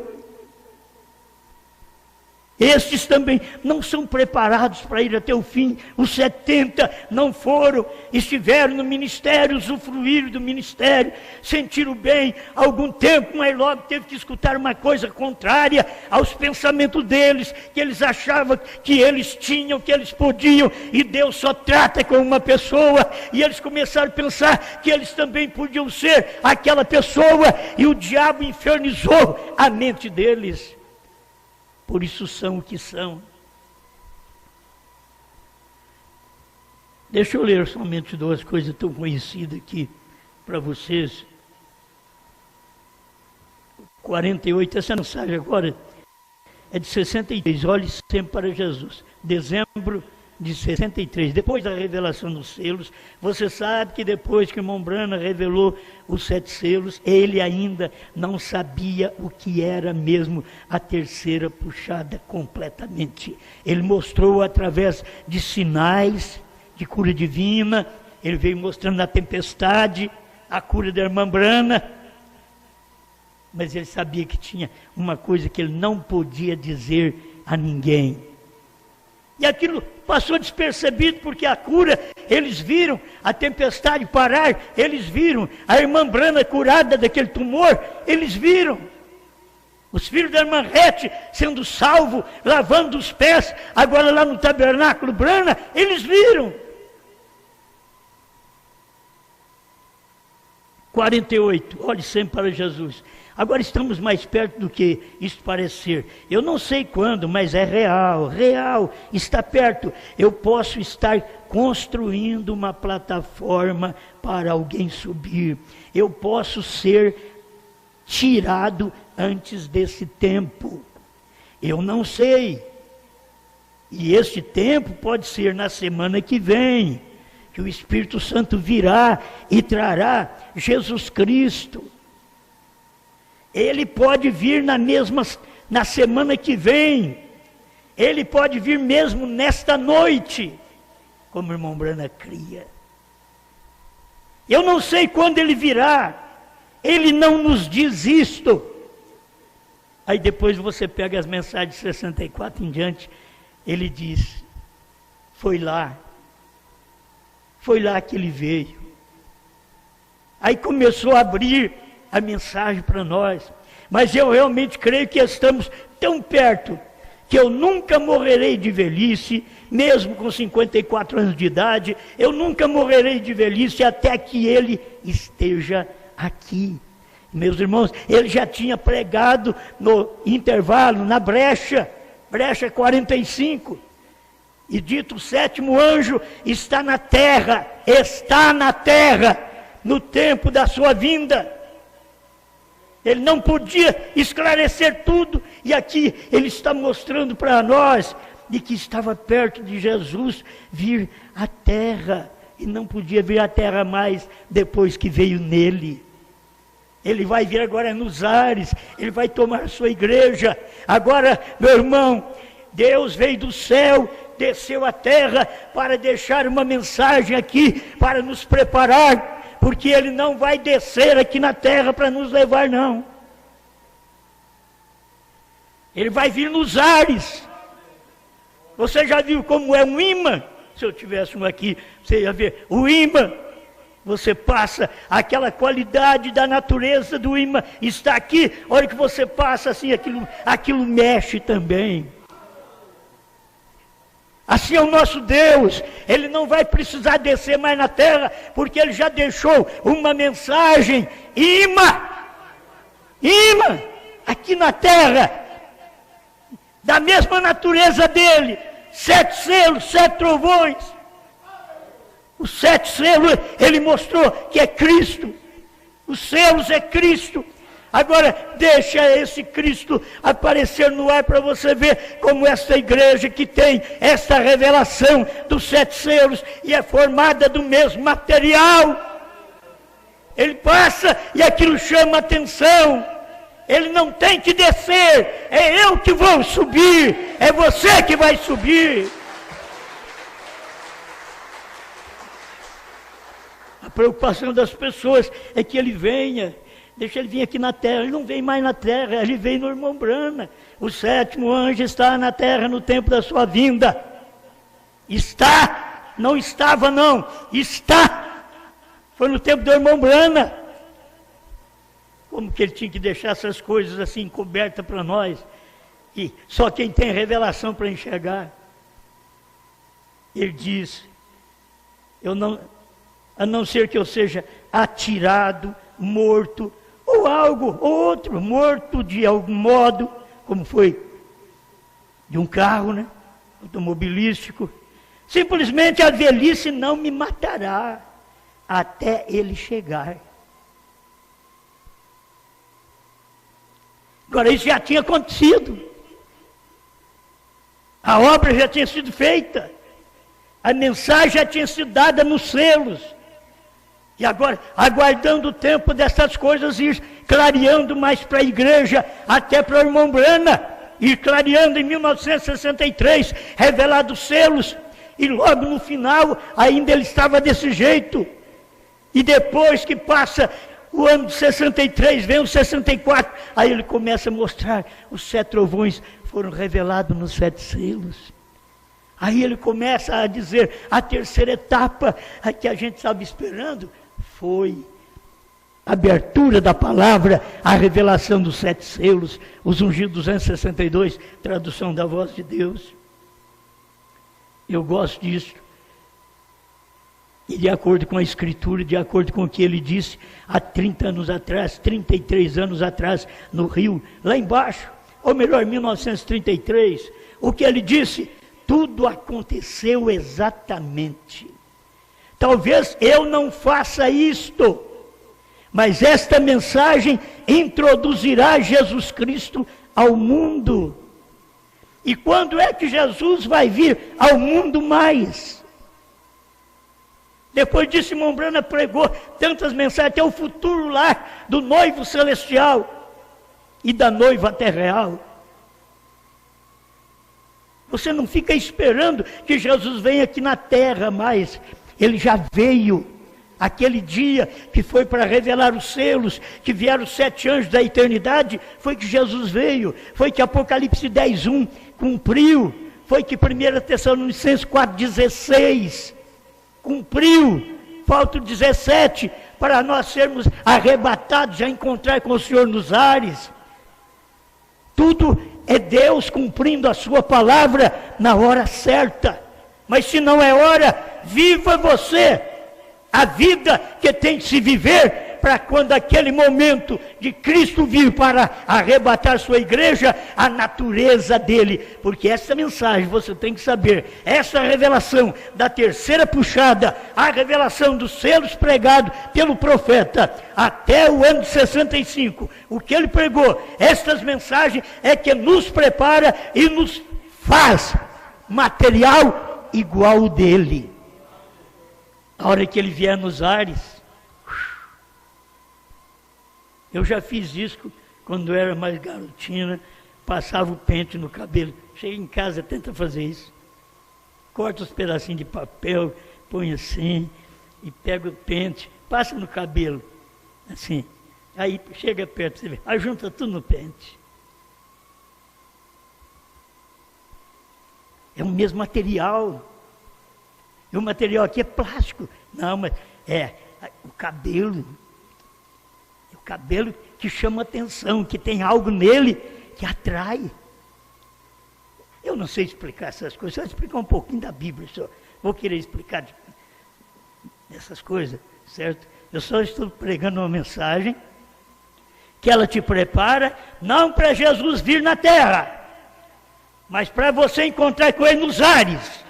Estes também não são preparados para ir até o fim. Os 70 não foram, estiveram no ministério, usufruíram do ministério, sentiram bem algum tempo, mas logo teve que escutar uma coisa contrária aos pensamentos deles, que eles achavam que eles tinham, que eles podiam, e Deus só trata com uma pessoa, e eles começaram a pensar que eles também podiam ser aquela pessoa, e o diabo infernizou a mente deles. Por isso são o que são. Deixa eu ler somente duas coisas tão conhecidas aqui para vocês. 48, essa mensagem agora é de 63, olhe sempre para Jesus. Dezembro de 63, depois da revelação dos selos. Você sabe que depois que o irmão Branham revelou os 7 selos, ele ainda não sabia o que era mesmo a terceira puxada completamente. Ele mostrou através de sinais de cura divina, ele veio mostrando na tempestade a cura da irmã Branham, mas ele sabia que tinha uma coisa que ele não podia dizer a ninguém. E aquilo passou despercebido, porque a cura, eles viram a tempestade parar, eles viram a irmã Branham curada daquele tumor, eles viram os filhos da irmã Rete sendo salvos, lavando os pés, agora lá no tabernáculo Branham, eles viram. 48, olhe sempre para Jesus. Agora estamos mais perto do que isso parece ser. Eu não sei quando, mas é real, está perto. Eu posso estar construindo uma plataforma para alguém subir. Eu posso ser tirado antes desse tempo. Eu não sei. E este tempo pode ser na semana que vem, que o Espírito Santo virá e trará Jesus Cristo. Ele pode vir na semana que vem. Ele pode vir mesmo nesta noite, como o irmão Branham cria. Eu não sei quando ele virá. Ele não nos diz isto. Aí depois você pega as mensagens de 64 em diante, ele diz, foi lá que ele veio. Aí começou a abrir a mensagem para nós, mas eu realmente creio que estamos tão perto, que eu nunca morrerei de velhice, mesmo com 54 anos de idade, eu nunca morrerei de velhice até que ele esteja aqui. Meus irmãos, ele já tinha pregado no intervalo, na brecha 45, e dito: o sétimo anjo está na terra, no tempo da sua vinda. Ele não podia esclarecer tudo, e aqui ele está mostrando para nós de que estava perto de Jesus vir à terra, e não podia vir à terra mais depois que veio nele. Ele vai vir agora nos ares, ele vai tomar a sua igreja. Agora, meu irmão, Deus veio do céu, desceu à terra para deixar uma mensagem aqui, para nos preparar, porque ele não vai descer aqui na terra para nos levar, não. Ele vai vir nos ares. Você já viu como é um imã? Se eu tivesse um aqui, você ia ver o imã. Você passa, aquela qualidade da natureza do imã está aqui. A hora que você passa assim, aquilo mexe também. Assim é o nosso Deus. Ele não vai precisar descer mais na terra, porque ele já deixou uma mensagem. Imã, aqui na terra, da mesma natureza dele. 7 selos, 7 trovões. Os 7 selos, ele mostrou que é Cristo. Os selos é Cristo. Agora, deixa esse Cristo aparecer no ar para você ver como esta igreja que tem esta revelação dos 7 selos e é formada do mesmo material. Ele passa e aquilo chama atenção. Ele não tem que descer, é eu que vou subir, é você que vai subir. A preocupação das pessoas é que ele venha, deixa ele vir aqui na terra. Ele não vem mais na terra, ele vem no irmão Brana. O 7º anjo está na terra no tempo da sua vinda. Está, não estava não, está. Foi no tempo do irmão Brana. Como que ele tinha que deixar essas coisas assim encobertas para nós? E só quem tem revelação para enxergar. Ele diz, a não ser que eu seja atirado, morto, ou algo, ou outro, morto de algum modo, como foi de um carro, né, automobilístico, simplesmente a velhice não me matará, até ele chegar. Agora, isso já tinha acontecido, a obra já tinha sido feita, a mensagem já tinha sido dada nos selos, e agora, aguardando o tempo dessas coisas, ir clareando mais para a igreja, até para o irmão Brana, ir clareando em 1963, revelado os selos, e logo no final, ainda ele estava desse jeito, e depois que passa o ano de 63, vem o 64, aí ele começa a mostrar, os 7 trovões foram revelados nos 7 selos. Aí ele começa a dizer, a terceira etapa, a que a gente estava esperando, foi a abertura da palavra, a revelação dos 7 selos, os ungidos 262, tradução da voz de Deus. Eu gosto disso. E de acordo com a Escritura, de acordo com o que ele disse há 30 anos atrás, 33 anos atrás, no Rio, lá embaixo, ou melhor, 1933, o que ele disse, tudo aconteceu exatamente. Talvez eu não faça isto, mas esta mensagem introduzirá Jesus Cristo ao mundo. E quando é que Jesus vai vir ao mundo mais? Depois disso, irmão Brana pregou tantas mensagens, até o futuro lá do noivo celestial e da noiva terrenal. Você não fica esperando que Jesus venha aqui na terra mais. Ele já veio Aquele dia que foi para revelar os selos, que vieram os 7 anjos da eternidade, foi que Jesus veio, foi que Apocalipse 10:1 cumpriu, foi que 1 Tessalonicenses 4:16 cumpriu, falta o 17 para nós sermos arrebatados, já encontrar com o Senhor nos ares. Tudo é Deus cumprindo a sua palavra na hora certa. Mas se não é hora, viva você a vida que tem que se viver, para quando aquele momento de Cristo vir para arrebatar sua igreja, a natureza dele. Porque essa mensagem você tem que saber, essa revelação da terceira puxada, a revelação dos selos pregados pelo profeta, até o ano de 65, o que ele pregou, estas mensagens é que nos prepara e nos faz material igual o dele. A hora que ele vier nos ares, eu já fiz isso quando eu era mais garotina, passava o pente no cabelo. Chega em casa, tenta fazer isso. Corta os pedacinhos de papel, põe assim, e pega o pente, passa no cabelo, assim. Aí chega perto, você vê, aí junta tudo no pente. É o mesmo material. E o material aqui é plástico. Não, mas é o cabelo. É o cabelo que chama atenção, que tem algo nele que atrai. Eu não sei explicar essas coisas, só explicar um pouquinho da Bíblia, só. Vou querer explicar essas coisas, certo? Eu só estou pregando uma mensagem que ela te prepara, não para Jesus vir na terra, mas para você encontrar com ele nos ares.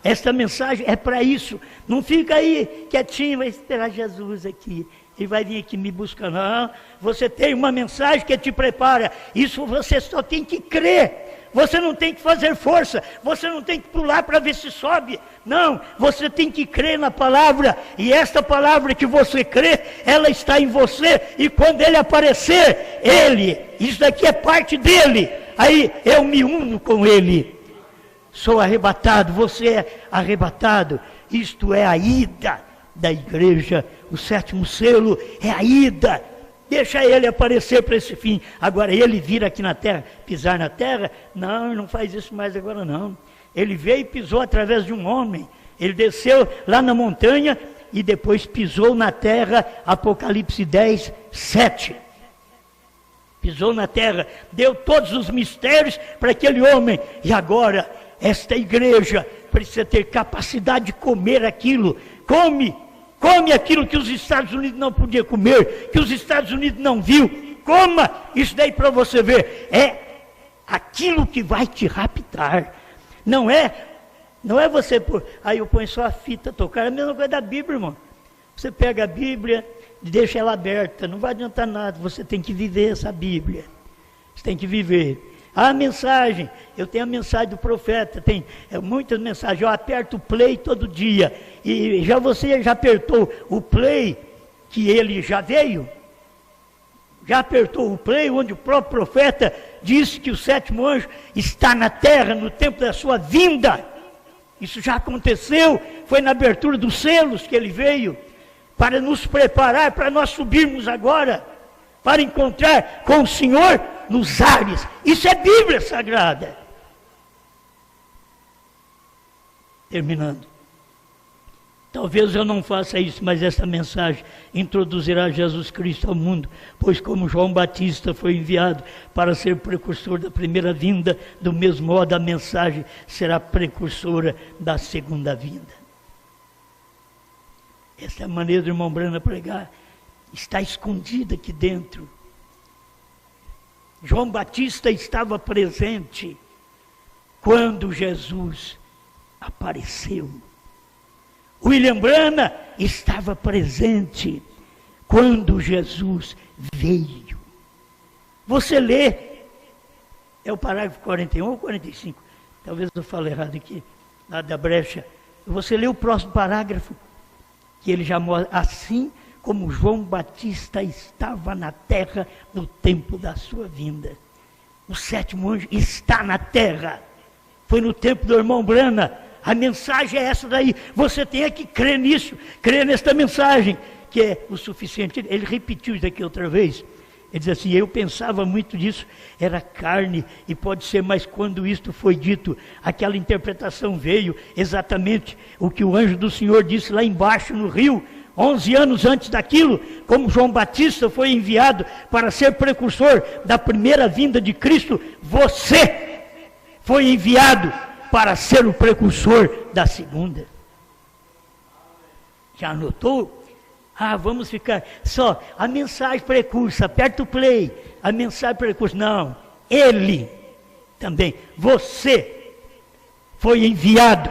Esta mensagem é para isso. Não fica aí quietinho, vai esperar Jesus aqui, ele vai vir aqui me buscar. Não, você tem uma mensagem que te prepara. Isso você só tem que crer. Você não tem que fazer força, você não tem que pular para ver se sobe. Não, você tem que crer na palavra. E esta palavra que você crê, ela está em você. E quando ele aparecer, isso daqui é parte dele. Aí eu me uno com ele. Sou arrebatado, você é arrebatado. Isto é a ida da igreja. O 7º selo é a ida. Deixa ele aparecer para esse fim. Agora ele vir aqui na terra, pisar na terra, não, não faz isso mais agora não. Ele veio e pisou através de um homem. Ele desceu lá na montanha e depois pisou na terra. Apocalipse 10:7. Pisou na terra, deu todos os mistérios para aquele homem. E agora esta igreja precisa ter capacidade de comer aquilo. Come aquilo que os Estados Unidos não podiam comer, que os Estados Unidos não viu. Coma isso daí para você ver. É aquilo que vai te raptar. Não é você pôr. Aí eu ponho só a fita tocar. É a mesma coisa da Bíblia, irmão. Você pega a Bíblia e deixa ela aberta. Não vai adiantar nada. Você tem que viver essa Bíblia. Você tem que viver. A mensagem, eu tenho a mensagem do profeta, tem muitas mensagens, eu aperto o play todo dia, e você já apertou o play, que ele já veio? Já apertou o play, onde o próprio profeta disse que o 7º anjo está na terra, no tempo da sua vinda? Isso já aconteceu, foi na abertura dos selos que ele veio, para nos preparar, para nós subirmos agora, para encontrar com o Senhor nos ares. Isso é Bíblia Sagrada. Terminando. Talvez eu não faça isso, mas essa mensagem introduzirá Jesus Cristo ao mundo, pois como João Batista foi enviado para ser precursor da primeira vinda, do mesmo modo a mensagem será precursora da segunda vinda. Essa é a maneira do irmão Brana pregar. Está escondida aqui dentro. João Batista estava presente quando Jesus apareceu. William Brana estava presente quando Jesus veio. Você lê, é o parágrafo 41 ou 45? Talvez eu fale errado aqui, lá da brecha. Você lê o próximo parágrafo, que ele já mostra assim como João Batista estava na terra no tempo da sua vinda. O 7º anjo está na terra. Foi no tempo do irmão Brana, A mensagem é essa daí. Você tem que crer nisso, crer nesta mensagem, que é o suficiente. Ele repetiu isso aqui outra vez. Ele diz assim: eu pensava muito disso, era carne, e pode ser, mas quando isto foi dito, aquela interpretação veio, exatamente o que o anjo do Senhor disse lá embaixo no rio, 11 anos antes daquilo, como João Batista foi enviado para ser precursor da primeira vinda de Cristo, você foi enviado para ser o precursor da segunda. Já anotou? Vamos ficar só a mensagem precursa, aperta o play, a mensagem precursa. Não, ele também, você foi enviado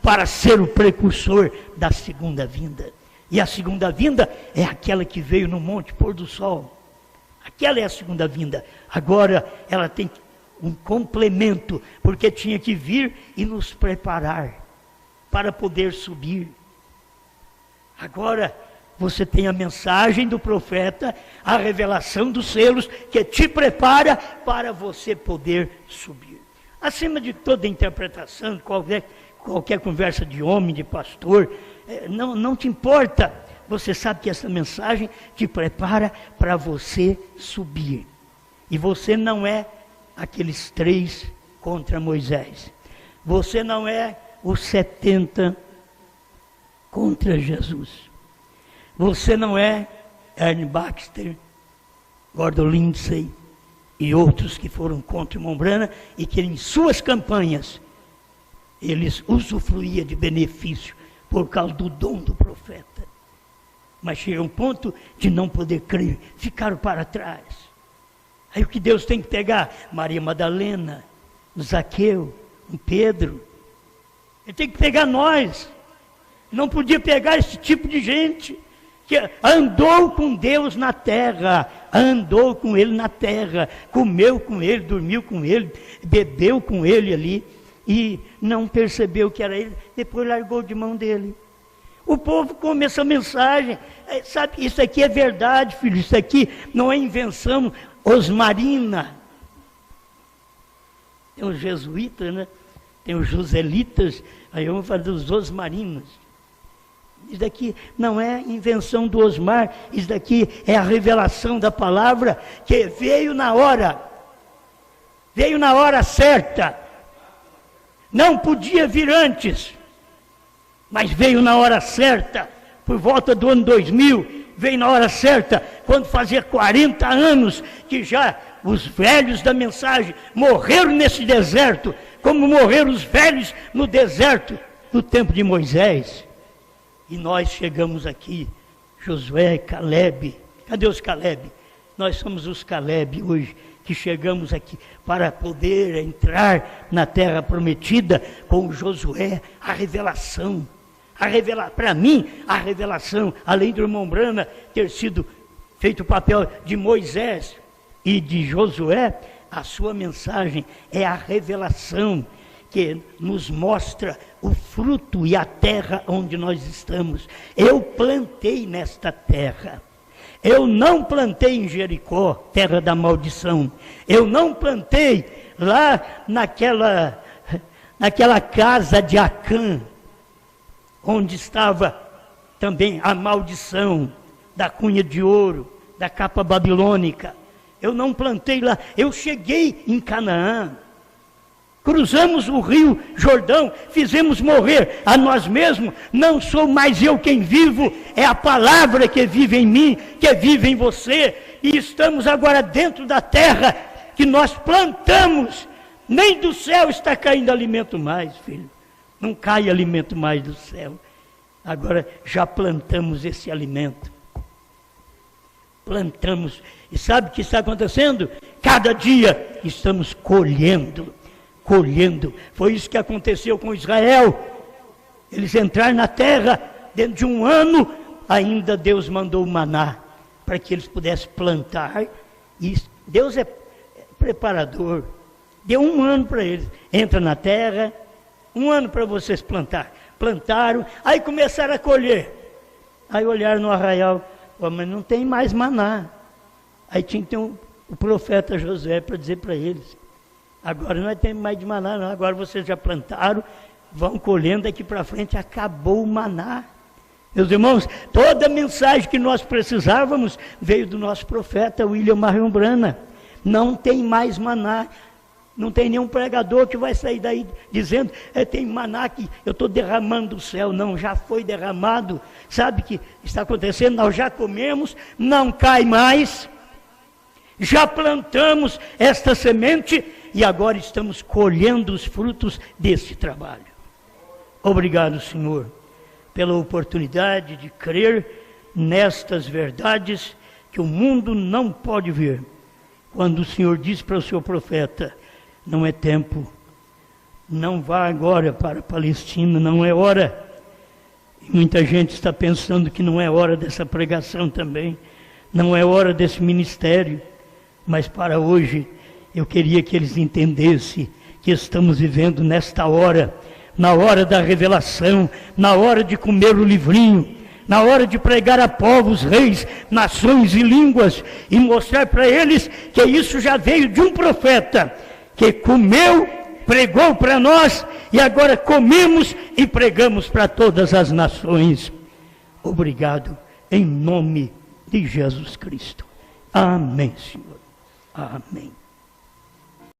para ser o precursor da segunda vinda. E a segunda vinda é aquela que veio no monte pôr do sol. Aquela é a segunda vinda. Agora ela tem um complemento, porque tinha que vir e nos preparar para poder subir. Agora você tem a mensagem do profeta, a revelação dos selos, que te prepara para você poder subir. Acima de toda interpretação, qualquer conversa de homem, de pastor, não te importa. Você sabe que essa mensagem te prepara para você subir. E você não é aqueles 3 contra Moisés. Você não é os 70 contra Jesus. Você não é Ernie Baxter, Gordon Lindsay e outros que foram contra Mombrana e que em suas campanhas eles usufruíam de benefício por causa do dom do profeta. Mas chega um ponto de não poder crer, ficaram para trás. Aí o que Deus tem que pegar? Maria Madalena, Zaqueu, Pedro. Ele tem que pegar nós. Não podia pegar esse tipo de gente que andou com Deus na terra, andou com Ele na terra, comeu com Ele, dormiu com Ele, bebeu com Ele ali, e não percebeu que era Ele, depois largou de mão dele. O povo come essa mensagem, sabe, isso aqui é verdade, filho, isso aqui não é invenção osmarina. Tem os jesuítas, né? Tem os joselitas, aí vamos falar dos osmarinos. Isso daqui não é invenção do Osmar, isso daqui é a revelação da palavra que veio na hora certa. Não podia vir antes, mas veio na hora certa, por volta do ano 2000, veio na hora certa, quando fazia 40 anos que já os velhos da mensagem morreram nesse deserto, como morreram os velhos no deserto no tempo de Moisés. E nós chegamos aqui, Josué, Caleb. Cadê os Caleb? Nós somos os Caleb hoje, que chegamos aqui para poder entrar na terra prometida com Josué, a revelação. Para mim, a revelação, além do irmão Brana ter sido feito o papel de Moisés e de Josué, a sua mensagem é a revelação que nos mostra o fruto e a terra onde nós estamos. Eu plantei nesta terra. Eu não plantei em Jericó, terra da maldição. Eu não plantei lá naquela casa de Acã, onde estava também a maldição da cunha de ouro, da capa babilônica. Eu não plantei lá. Eu cheguei em Canaã. Cruzamos o rio Jordão, fizemos morrer a nós mesmos. Não sou mais eu quem vivo, é a palavra que vive em mim, que vive em você. E estamos agora dentro da terra que nós plantamos. Nem do céu está caindo alimento mais, filho. Não cai alimento mais do céu. Agora já plantamos esse alimento. Plantamos. E sabe o que está acontecendo? Cada dia estamos colhendo. Foi isso que aconteceu com Israel. Eles entraram na terra, dentro de um ano, ainda Deus mandou o maná, para que eles pudessem plantar. E Deus é preparador. Deu um ano para eles. Entra na terra, um ano para vocês plantar. Plantaram, aí começaram a colher. Aí olharam no arraial, mas não tem mais maná. Aí tinha que ter o profeta Josué para dizer para eles: agora não temos mais de maná, não. Agora vocês já plantaram, vão colhendo daqui para frente, acabou o maná. Meus irmãos, toda a mensagem que nós precisávamos veio do nosso profeta William Marion Branham. Não tem mais maná. Não tem nenhum pregador que vai sair daí dizendo, tem maná que eu estou derramando do céu. Não, já foi derramado. Sabe o que está acontecendo? Nós já comemos, não cai mais. Já plantamos esta semente e agora estamos colhendo os frutos desse trabalho. Obrigado, Senhor, pela oportunidade de crer nestas verdades que o mundo não pode ver. Quando o Senhor diz para o seu profeta, não é tempo, não vá agora para a Palestina, não é hora. E muita gente está pensando que não é hora dessa pregação também, não é hora desse ministério, mas para hoje eu queria que eles entendessem que estamos vivendo nesta hora, na hora da revelação, na hora de comer o livrinho, na hora de pregar a povos, reis, nações e línguas, e mostrar para eles que isso já veio de um profeta, que comeu, pregou para nós, e agora comemos e pregamos para todas as nações. Obrigado, em nome de Jesus Cristo. Amém, Senhor. Amém.